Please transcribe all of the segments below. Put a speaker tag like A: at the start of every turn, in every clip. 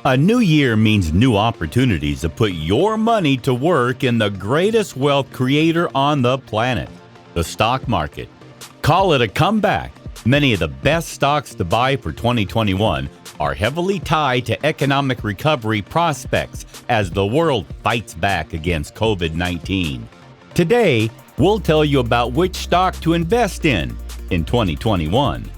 A: A new year means new opportunities to put your money to work in the greatest wealth creator on the planet, the stock market. Call it a comeback. Many of the best stocks to buy for 2021 are heavily tied to economic recovery prospects as the world fights back against COVID-19. Today, we'll tell you about which stock to invest in 2021.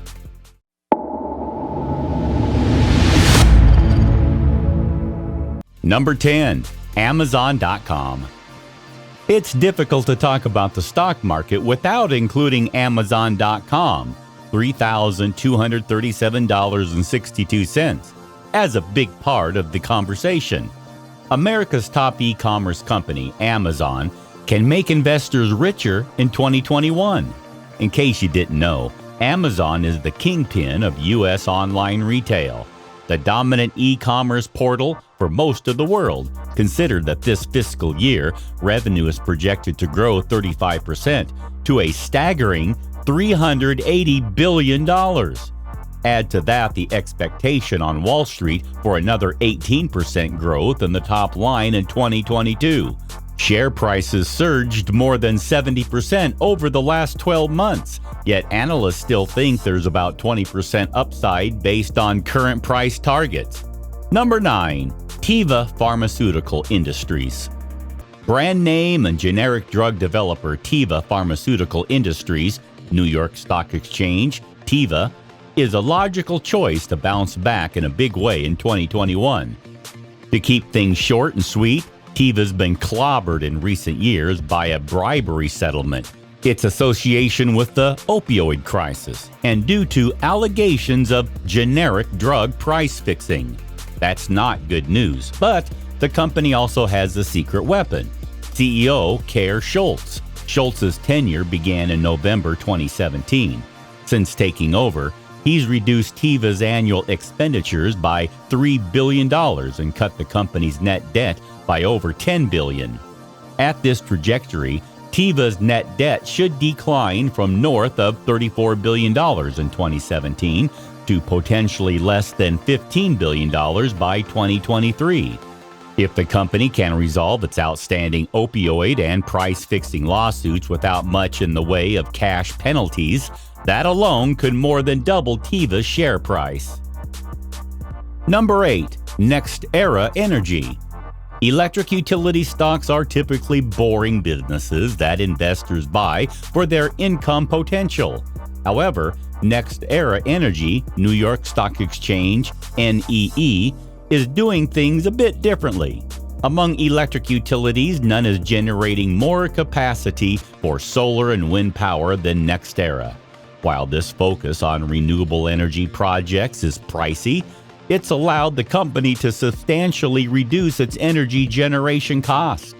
A: Number 10. Amazon.com. It's difficult to talk about the stock market without including Amazon.com, $3,237.62, as a big part of the conversation. America's top e-commerce company, Amazon, can make investors richer in 2021. In case you didn't know, Amazon is the kingpin of U.S. online retail, the dominant e-commerce portal for most of the world. Consider that this fiscal year, revenue is projected to grow 35% to a staggering $380 billion. Add to that the expectation on Wall Street for another 18% growth in the top line in 2022. Share prices surged more than 70% over the last 12 months, yet analysts still think there's about 20% upside based on current price targets. Number 9. Teva Pharmaceutical Industries. Brand name and generic drug developer Teva Pharmaceutical Industries, New York Stock Exchange, Teva, is a logical choice to bounce back in a big way in 2021. To keep things short and sweet, Teva's been clobbered in recent years by a bribery settlement, its association with the opioid crisis, and due to allegations of generic drug price fixing. That's not good news, but the company also has a secret weapon. CEO Kerr Schultz. Schultz's tenure began in November 2017. Since taking over, he's reduced Teva's annual expenditures by $3 billion and cut the company's net debt by over $10 billion. At this trajectory, Teva's net debt should decline from north of $34 billion in 2017 to potentially less than $15 billion by 2023. If the company can resolve its outstanding opioid and price-fixing lawsuits without much in the way of cash penalties, that alone could more than double Teva's share price. Number 8. NextEra Energy. Electric utility stocks are typically boring businesses that investors buy for their income potential. However, NextEra Energy, New York Stock Exchange, NEE, is doing things a bit differently. Among electric utilities, none is generating more capacity for solar and wind power than NextEra. While this focus on renewable energy projects is pricey, it's allowed the company to substantially reduce its energy generation costs.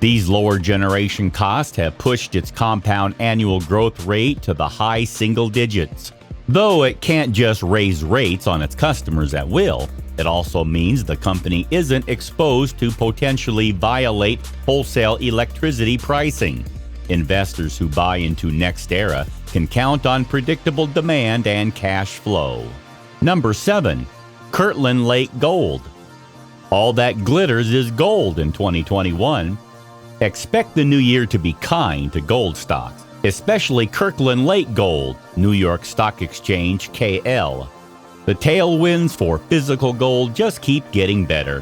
A: These lower generation costs have pushed its compound annual growth rate to the high single digits. Though it can't just raise rates on its customers at will, it also means the company isn't exposed to potentially violate wholesale electricity pricing. Investors who buy into NextEra can count on predictable demand and cash flow. Number 7. Kirtland Lake Gold. All that glitters is gold in 2021. Expect the new year to be kind to gold stocks, especially Kirkland Lake Gold, New York Stock Exchange, KL. The tailwinds for physical gold just keep getting better.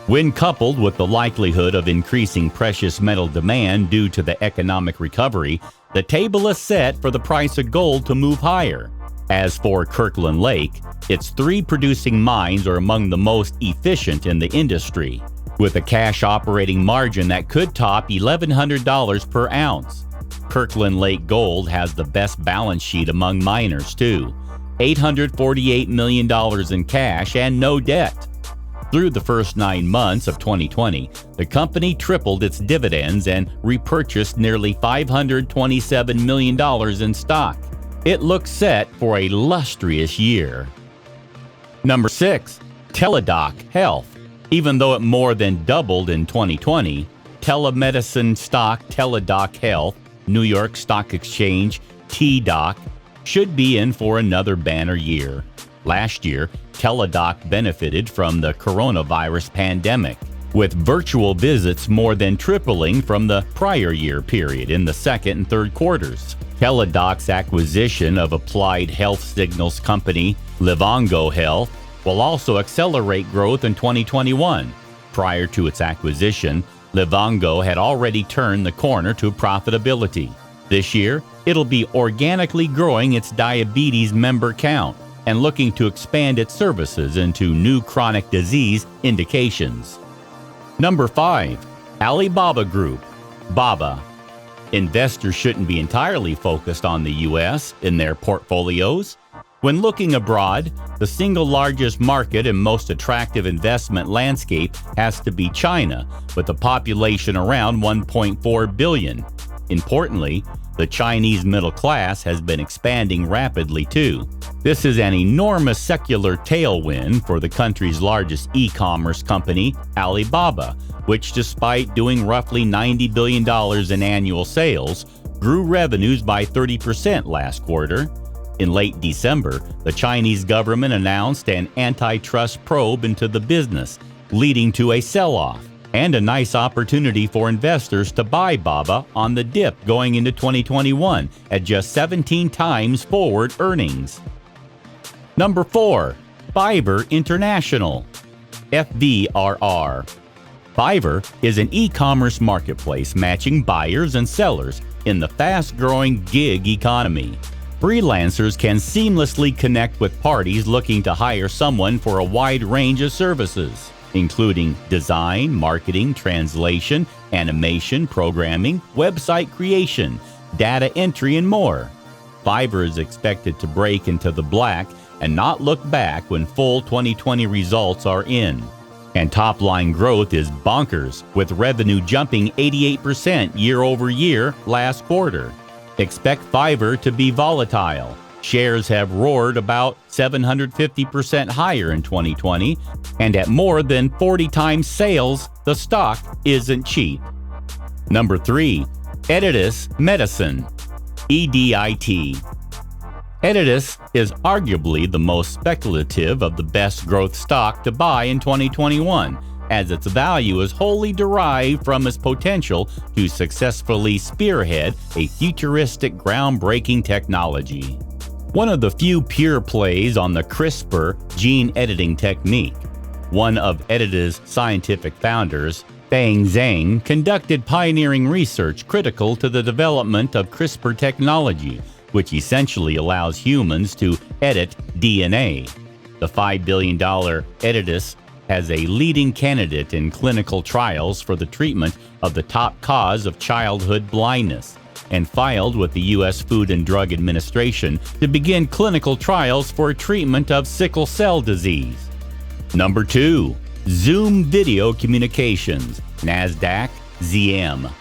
A: When coupled with the likelihood of increasing precious metal demand due to the economic recovery, the table is set for the price of gold to move higher. As for Kirkland Lake, its 3 producing mines are among the most efficient in the industry, with a cash operating margin that could top $1,100 per ounce. Kirkland Lake Gold has the best balance sheet among miners, too. $848 million in cash and no debt. Through the first 9 months of 2020, the company tripled its dividends and repurchased nearly $527 million in stock. It looks set for a lustrous year. Number 6. Teladoc Health. Even though it more than doubled in 2020, telemedicine stock Teladoc Health, New York Stock Exchange, TDOC, should be in for another banner year. Last year, Teladoc benefited from the coronavirus pandemic, with virtual visits more than tripling from the prior year period in the second and third quarters. Teladoc's acquisition of applied health signals company Livongo Health will also accelerate growth in 2021. Prior to its acquisition, Livongo had already turned the corner to profitability. This year, it'll be organically growing its diabetes member count and looking to expand its services into new chronic disease indications. Number 5. Alibaba Group, BABA. Investors shouldn't be entirely focused on the U.S. in their portfolios. When looking abroad, the single largest market and most attractive investment landscape has to be China, with a population around 1.4 billion. Importantly, the Chinese middle class has been expanding rapidly too. This is an enormous secular tailwind for the country's largest e-commerce company, Alibaba, which, despite doing roughly $90 billion in annual sales, grew revenues by 30% last quarter. In late December, the Chinese government announced an antitrust probe into the business, leading to a sell-off and a nice opportunity for investors to buy BABA on the dip going into 2021 at just 17 times forward earnings. Number 4. Fiverr International, FVRR. Fiverr is an e-commerce marketplace matching buyers and sellers in the fast-growing gig economy. Freelancers can seamlessly connect with parties looking to hire someone for a wide range of services, including design, marketing, translation, animation, programming, website creation, data entry, and more. Fiverr is expected to break into the black and not look back when full 2020 results are in. And top-line growth is bonkers, with revenue jumping 88% year-over-year last quarter. Expect Fiverr to be volatile. Shares have roared about 750% higher in 2020, and at more than 40 times sales, the stock isn't cheap. Number 3. Editas Medicine, EDIT. Editas is arguably the most speculative of the best growth stock to buy in 2021, as its value is wholly derived from its potential to successfully spearhead a futuristic, groundbreaking technology. One of the few pure plays on the CRISPR gene editing technique, one of Editas' scientific founders, Feng Zhang, conducted pioneering research critical to the development of CRISPR technology, which essentially allows humans to edit DNA. The $5 billion Editas has a leading candidate in clinical trials for the treatment of the top cause of childhood blindness, and filed with the U.S. Food and Drug Administration to begin clinical trials for treatment of sickle cell disease. Number 2. Zoom Video Communications, NASDAQ, ZM.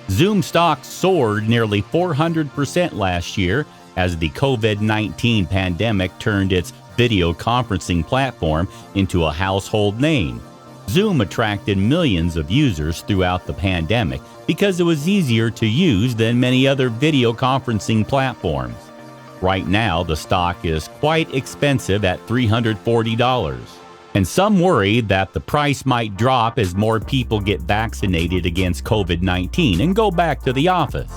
A: Zoom stock soared nearly 400% last year as the COVID-19 pandemic turned its video conferencing platform into a household name. Zoom attracted millions of users throughout the pandemic because it was easier to use than many other video conferencing platforms. Right now, the stock is quite expensive at $340. And some worry that the price might drop as more people get vaccinated against COVID-19 and go back to the office.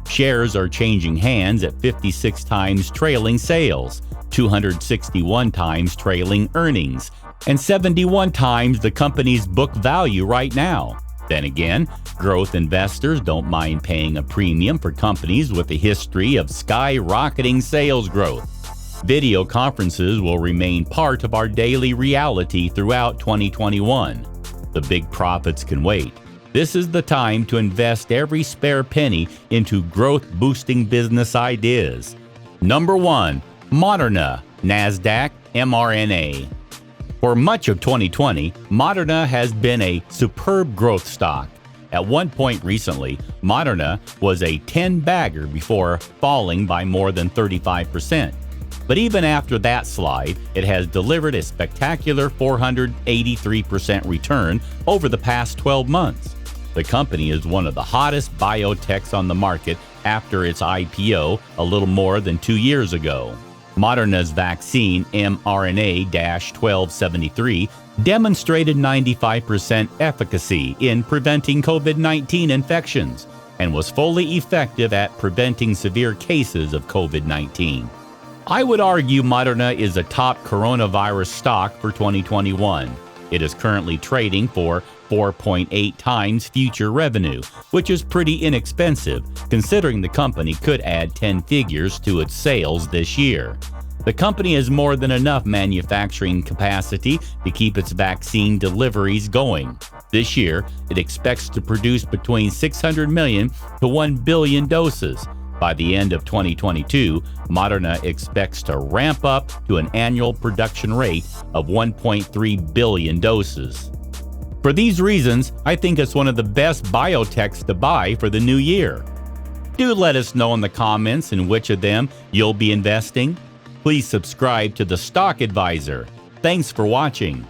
A: Shares are changing hands at 56 times trailing sales, 261 times trailing earnings, and 71 times the company's book value right now. Then again, growth investors don't mind paying a premium for companies with a history of skyrocketing sales growth. Video conferences will remain part of our daily reality throughout 2021. The big profits can wait. This is the time to invest every spare penny into growth-boosting business ideas. Number 1. Moderna, NASDAQ, mRNA. For much of 2020, Moderna has been a superb growth stock. At one point recently, Moderna was a 10-bagger before falling by more than 35%. But even after that slide, it has delivered a spectacular 483% return over the past 12 months. The company is one of the hottest biotechs on the market after its IPO a little more than 2 years ago. Moderna's vaccine mRNA-1273 demonstrated 95% efficacy in preventing COVID-19 infections and was fully effective at preventing severe cases of COVID-19. I would argue Moderna is a top coronavirus stock for 2021. It is currently trading for 4.8 times future revenue, which is pretty inexpensive considering the company could add 10 figures to its sales this year. The company has more than enough manufacturing capacity to keep its vaccine deliveries going. This year, it expects to produce between 600 million to 1 billion doses. By the end of 2022, Moderna expects to ramp up to an annual production rate of 1.3 billion doses. For these reasons, I think it's one of the best biotechs to buy for the new year. Do let us know in the comments in which of them you'll be investing. Please subscribe to The Stock Advisor. Thanks for watching.